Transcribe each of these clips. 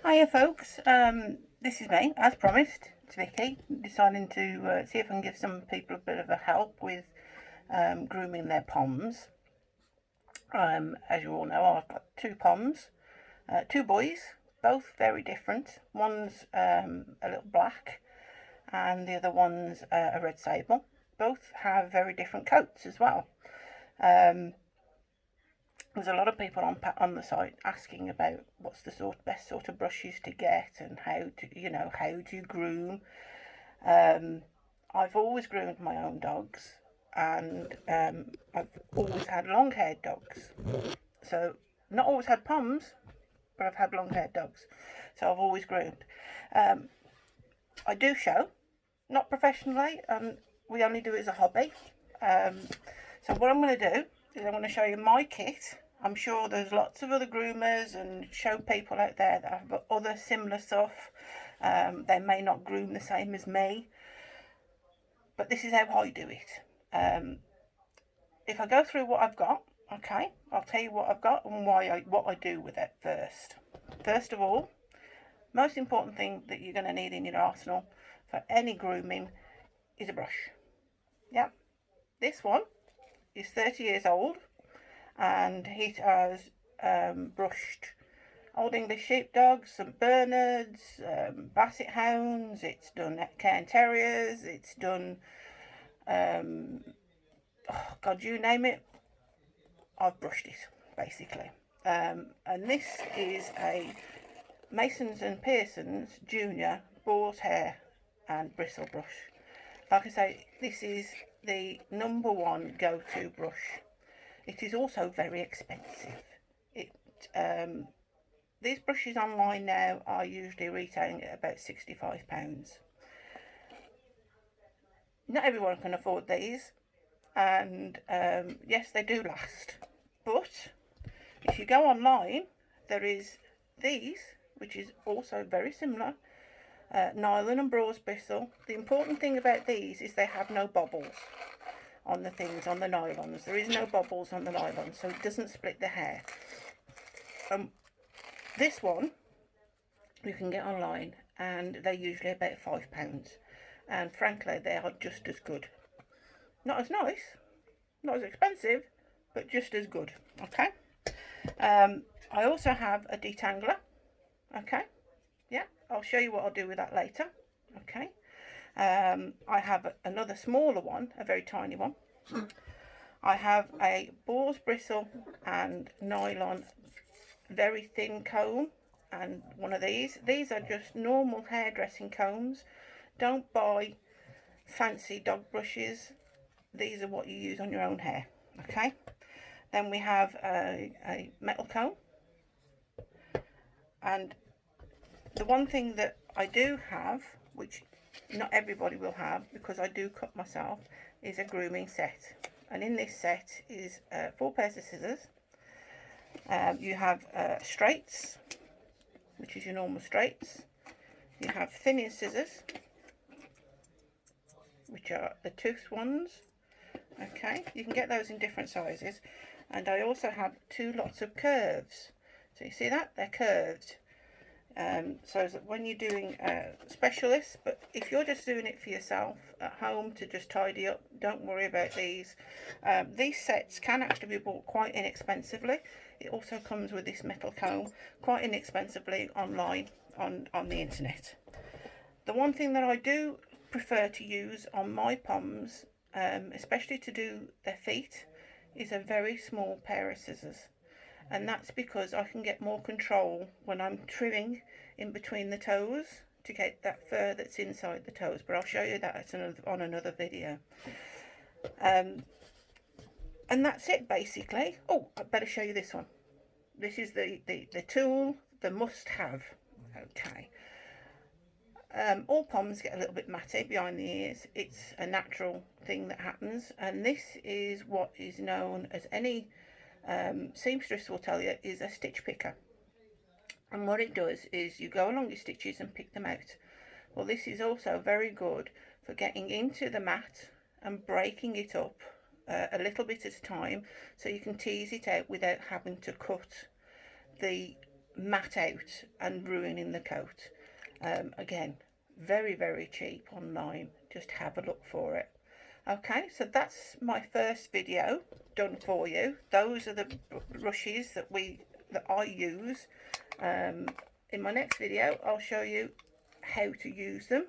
Hiya folks, this is me, as promised, it's Vicky, deciding to see if I can give some people a bit of a help with grooming their poms. As you all know, I've got two poms, two boys, both very different. One's a little black and the other one's a red sable. Both have very different coats as well. There's a lot of people on the site asking about what's the best sort of brushes to get and how do you groom. I've always groomed my own dogs, and I've always had long-haired dogs. So not always had poms, but I've had long-haired dogs. So I've always groomed. I do show, not professionally, and we only do it as a hobby. So what I'm going to do is I'm going to show you my kit. I'm sure there's lots of other groomers and show people out there that have other similar stuff. They may not groom the same as me, but this is how I do it. If I go through what I've got, okay, I'll tell you what I've got and what I do with it first. First of all, most important thing that you're going to need in your arsenal for any grooming is a brush. Yeah, this one is 30 years old, and he has brushed Old English Sheepdogs, St Bernards, Basset Hounds, it's done Cairn Terriers, it's done, oh God, you name it, I've brushed it, basically. And this is a Masons and Pearsons Junior Boar's Hair and Bristle Brush. Like I say, this is the number one go-to brush. It is also very expensive. These brushes online now are usually retailing at about £65. Not everyone can afford these, and yes, they do last. But if you go online, there is these, which is also very similar, nylon and bronze bristle. The important thing about these is they have no bobbles on the things, on the nylons. There is no bobbles on the nylons, so it doesn't split the hair. This one you can get online, and they're usually about £5, and frankly they are just as good. Not as nice, not as expensive, but just as good. Okay. I also have a detangler. Okay, yeah, I'll show you what I'll do with that later. Okay. I have another smaller one, a very tiny one. I have a boar's bristle and nylon very thin comb, and one of these are just normal hairdressing combs. Don't buy fancy dog brushes. These are what you use on your own hair. Okay. Then we have a metal comb, and the one thing that I do have, which not everybody will have because I do cut myself, is a grooming set. And in this set is 4 pairs of scissors. You have straights, which is your normal straights. You have thinning scissors, which are the toothed ones. Okay, you can get those in different sizes. And I also have 2 lots of curves. So you see that? They're curved. So that when you're doing specialists, but if you're just doing it for yourself at home to just tidy up, don't worry about these. These sets can actually be bought quite inexpensively. It also comes with this metal comb quite inexpensively online on the internet. The one thing that I do prefer to use on my poms, especially to do their feet, is a very small pair of scissors. And that's because I can get more control when I'm trimming in between the toes to get that fur that's inside the toes. But I'll show you that on another video. And that's it basically. Oh, I better show you this one. This is the tool, the must-have. Okay. All poms get a little bit matty behind the ears. It's a natural thing that happens, and this is what is known as, any seamstress will tell you, is a stitch picker. And what it does is you go along your stitches and pick them out. Well, this is also very good for getting into the mat and breaking it up a little bit at a time, so you can tease it out without having to cut the mat out and ruining the coat. Again, very, very cheap online. Just have a look for it. Okay, so that's my first video done for you. Those are the brushes that I use. In my next video, I'll show you how to use them.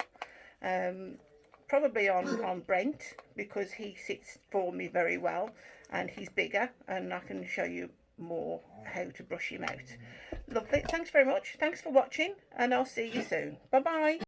Probably on Brent, because he sits for me very well and he's bigger, and I can show you more how to brush him out. Lovely. Thanks very much. Thanks for watching, and I'll see you soon. Bye bye.